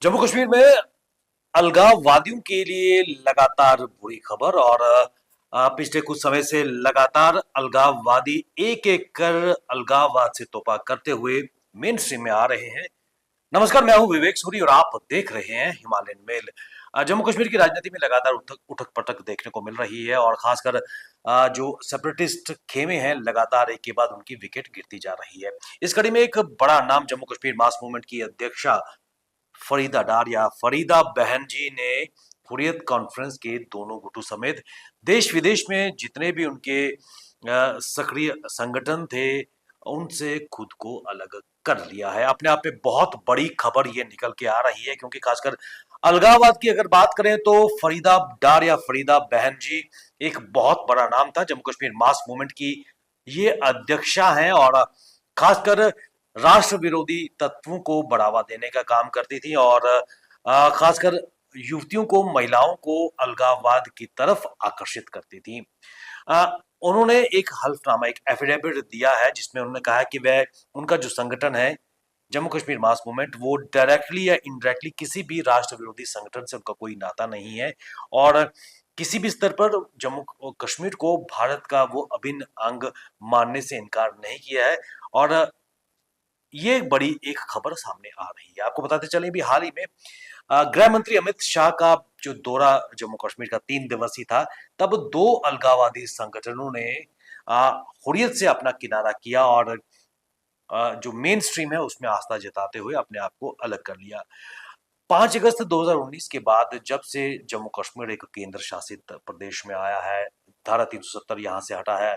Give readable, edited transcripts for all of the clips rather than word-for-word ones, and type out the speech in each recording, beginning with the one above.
जम्मू कश्मीर में अलगाववादियों के लिए लगातार बुरी खबर और पिछले कुछ समय से लगातार अलगाववादी एक एक कर अलगाववाद से तोपा करते हुए मेन स्ट्रीम में आ रहे हैं। नमस्कार, मैं हूं विवेक सूरी और आप देख रहे हैं हिमालयन मेल। जम्मू कश्मीर की राजनीति में लगातार उठक उठक पटक देखने को मिल रही है और खासकर जो सेपरेटिस्ट खेमे हैं लगातार एक के बाद उनकी विकेट गिरती जा रही है। इस कड़ी में एक बड़ा नाम जम्मू कश्मीर मास मूवमेंट की अध्यक्षा फरीदा डार या फरीदा बहन जी ने हुर्रियत कॉन्फ्रेंस के दोनों गुटों समेत देश विदेश में जितने भी उनके सक्रिय संगठन थे उनसे खुद को अलग कर लिया है। अपने आप में बहुत बड़ी खबर ये निकल के आ रही है क्योंकि खासकर अलगाववाद की अगर बात करें तो फरीदा डार या फरीदा बहन जी एक बहुत बड़ा नाम था। जम्मू कश्मीर मास मूवमेंट की ये अध्यक्षा हैं और खासकर राष्ट्र विरोधी तत्वों को बढ़ावा देने का काम करती थी और खासकर युवतियों को महिलाओं को अलगाववाद की तरफ आकर्षित करती थी। अ, उन्होंने एक हल्फनामा एक एफिडेविट दिया है जिसमें उन्होंने कहा है कि वह उनका जो संगठन है जम्मू कश्मीर मास मूवमेंट वो डायरेक्टली या इनडायरेक्टली किसी भी राष्ट्र विरोधी संगठन से उनका कोई नाता नहीं है और किसी भी स्तर पर जम्मू कश्मीर को भारत का वो अभिन्न अंग मानने से इनकार नहीं किया है और ये एक बड़ी एक खबर सामने आ रही है। आपको बताते चले भी हाल ही में गृह मंत्री अमित शाह का जो दौरा जम्मू कश्मीर का 3 दिवसीय था, तब दो अलगाववादी संगठनों ने हुर्रियत से अपना किनारा किया और जो मेन स्ट्रीम है उसमें आस्था जताते हुए अपने आप को अलग कर लिया। 5 अगस्त 2019 के बाद जब से जम्मू कश्मीर एक केंद्र शासित प्रदेश में आया है, धारा 370 यहाँ से हटा है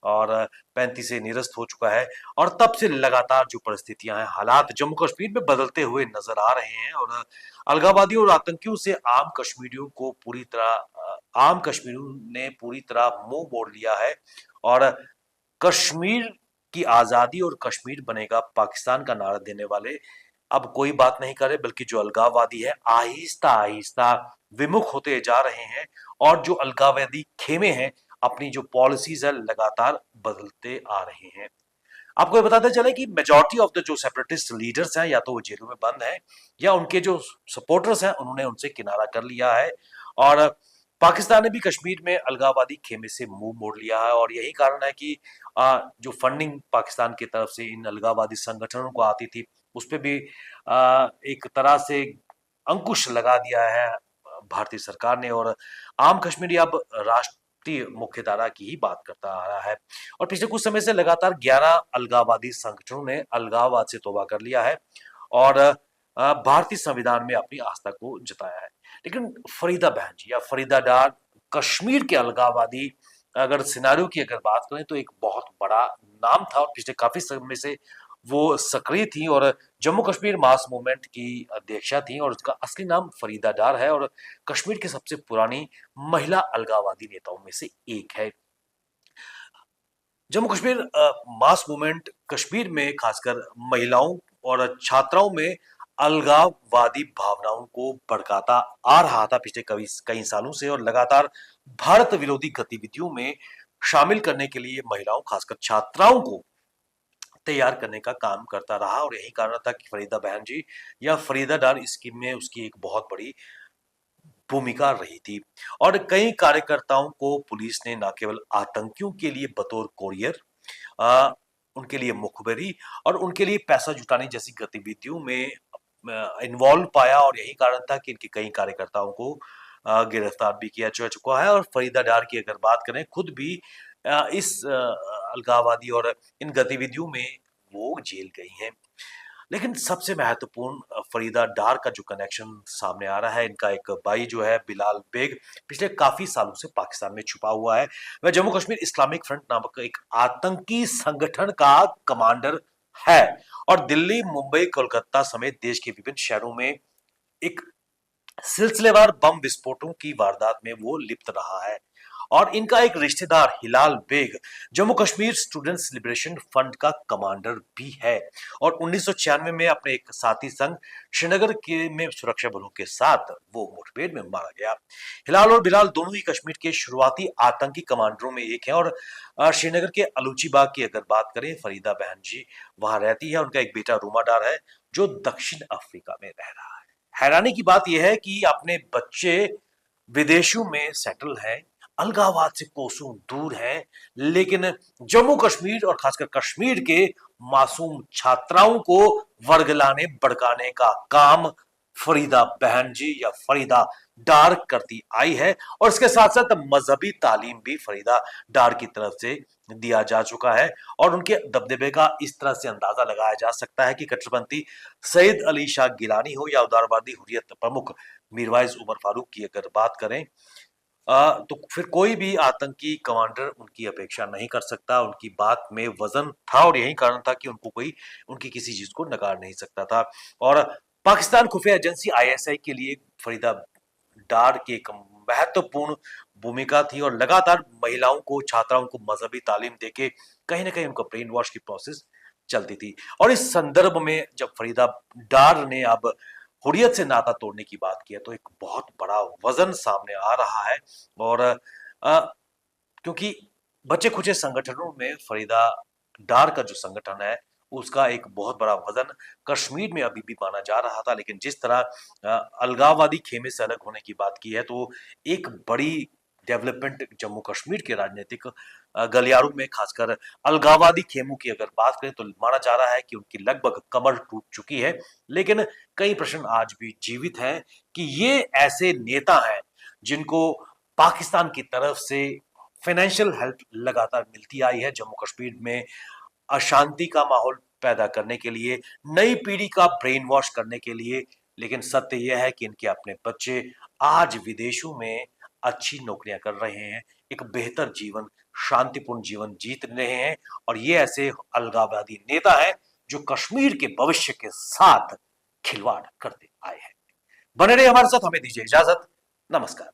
और 35 से निरस्त हो चुका है और तब से लगातार जो परिस्थितियां हैं, हालात जम्मू कश्मीर में बदलते हुए नजर आ रहे हैं और अलगाववादियों और आतंकियों से आम कश्मीरियों ने पूरी तरह मुंह मोड़ लिया है और कश्मीर की आजादी और कश्मीर बनेगा पाकिस्तान का नारा देने वाले अब कोई बात नहीं करे बल्कि जो अलगाववादी है आहिस्ता आहिस्ता विमुख होते जा रहे हैं और जो अलगाववादी खेमे हैं अपनी जो पॉलिसीज है लगातार बदलते आ रहे हैं। आपको ये बताते चले कि मेजॉरिटी ऑफ द जो सेपरेटिस्ट लीडर्स हैं या तो वो जेलों में बंद हैं या उनके जो सपोर्टर्स हैं उन्होंने उनसे किनारा कर लिया है और पाकिस्तान ने भी कश्मीर में अलगाववादी खेमे से मुंह मोड़ लिया है और यही कारण है कि जो फंडिंग पाकिस्तान की तरफ से इन अलगाववादी संगठनों को आती थी उस पर भी एक तरह से अंकुश लगा दिया है भारतीय सरकार ने और आम कश्मीरी अब राष्ट्रीय मुख्यधारा की ही बात करता आ रहा है और पिछले कुछ समय से लगातार 11 अलगाववादी संगठनों ने अलगाववाद से तौबा कर लिया है और भारतीय संविधान में अपनी आस्था को जताया है। लेकिन फरीदा बहन जी या फरीदा डार कश्मीर के अलगाववादी अगर सिनारियों की अगर बात करें तो एक बहुत बड़ा नाम था और पिछले काफी समय से वो सक्रिय थी और जम्मू कश्मीर मास मूवमेंट की अध्यक्षा थी और उसका असली नाम फरीदा डार है और कश्मीर की सबसे पुरानी महिला अलगाववादी नेताओं में से एक है। जम्मू कश्मीर मास मूवमेंट कश्मीर में खासकर महिलाओं और छात्राओं में अलगाववादी भावनाओं को भड़काता आ रहा था पिछले कई कई सालों से और लगातार भारत विरोधी गतिविधियों में शामिल करने के लिए महिलाओं खासकर छात्राओं को तैयार करने का काम करता रहा और यही कारण था कि फरीदा बहन जी या फरीदा डार स्कीम में उसकी एक बहुत बड़ी भूमिका रही थी और कई कार्यकर्ताओं को पुलिस ने न केवल आतंकियों के लिए बतौर कोरियर आ, उनके लिए मुखबरी और उनके लिए पैसा जुटाने जैसी गतिविधियों में इन्वॉल्व पाया और यही कारण था कि इनके कई कार्यकर्ताओं को गिरफ्तार भी किया जा चुका है और फरीदा डार की अगर बात करें खुद भी इस अलगाववादी और इन गतिविधियों में वो जेल गई हैं। लेकिन सबसे महत्वपूर्ण फरीदा डार का जो कनेक्शन सामने आ रहा है, इनका एक भाई जो है बिलाल बेग पिछले काफी सालों से पाकिस्तान में छुपा हुआ है। वह जम्मू कश्मीर इस्लामिक फ्रंट नामक एक आतंकी संगठन का कमांडर है और दिल्ली, मुंबई, कोलकाता समेत देश के विभिन्न शहरों में एक सिलसिलेवार बम विस्फोटों की वारदात में वो लिप्त रहा है और इनका एक रिश्तेदार Hilal Beg Jammu Kashmir students liberation fund का कमांडर भी है और 1996 में अपने एक साथी संग श्रीनगर के में सुरक्षा बलों के साथ वो मुठभेड़ में मारा गया। हिलाल और बिलाल दोनों ही कश्मीर के शुरुआती आतंकी कमांडरों में एक हैं और श्रीनगर के अलूचीबाग की अगर बात करें फरीदा बहन जी वहां रहती है। उनका एक बेटा रूमा डार है जो दक्षिण अफ्रीका में रह रहा है। हैरानी की बात यह है कि अपने बच्चे विदेशों में सेटल हैं, अलगाववाद से कोसों दूर हैं, लेकिन जम्मू कश्मीर और खासकर कश्मीर के मासूम छात्राओं को वर्गलाने भड़काने का काम फरीदा बहन जी या फरीदा डार करती आई है। और इसके साथ साथ मजहबी तालीम भी फरीदा डार की तरफ से दिया जा चुका है। और उनके दबदबे का इस तरह से अंदाजा लगाया जा सकता है कि कट्टरपंथी सईद अली शाह गिलानी हो या उदारवादी हुर्रियत प्रमुख मीरवाइज उमर फारूक की अगर बात करें, तो फिर कोई भी आतंकी कमांडर उनकी अपेक्षा नहीं कर सकता। उनकी बात में वजन था और यही कारण था कि उनको कोई उनकी किसी चीज को नकार नहीं सकता था। और पाकिस्तान खुफिया एजेंसी आईएसआई के लिए फरीदा डार की एक महत्वपूर्ण भूमिका थी और लगातार महिलाओं को, छात्राओं को मजहबी तालीम देके कहीं ना कहीं उनका ब्रेन वॉश की प्रोसेस चलती थी। और इस संदर्भ में जब फरीदा डार ने अब हुर्रियत से नाता तोड़ने की बात की है तो एक बहुत बड़ा वजन सामने आ रहा है। और क्योंकि बचे खुचे संगठनों में फरीदा डार का जो संगठन है उसका एक बहुत बड़ा वजन कश्मीर में अभी भी माना जा रहा था। लेकिन जिस तरह अलगाववादी खेमे से अलग होने की बात की है तो एक बड़ी डेवलपमेंट जम्मू कश्मीर के राजनीतिक गलियारों में खासकर अलगाववादी खेमों की अगर बात करें तो माना जा रहा है कि उनकी लगभग कमर टूट चुकी है। लेकिन कई प्रश्न आज भी जीवित हैं कि ये ऐसे नेता हैं जिनको पाकिस्तान की तरफ से फाइनेंशियल हेल्प लगातार मिलती आई है जम्मू कश्मीर में अशांति का माहौल पैदा करने के लिए, नई पीढ़ी का ब्रेन वॉश करने के लिए। लेकिन सत्य यह है कि इनके अपने बच्चे आज विदेशों में अच्छी नौकरियां कर रहे हैं, एक बेहतर जीवन, शांतिपूर्ण जीवन जीत रहे हैं। और ये ऐसे अलगाववादी नेता हैं जो कश्मीर के भविष्य के साथ खिलवाड़ करते आए हैं। बने रहिए हमारे साथ, हमें दीजिए इजाजत। नमस्कार।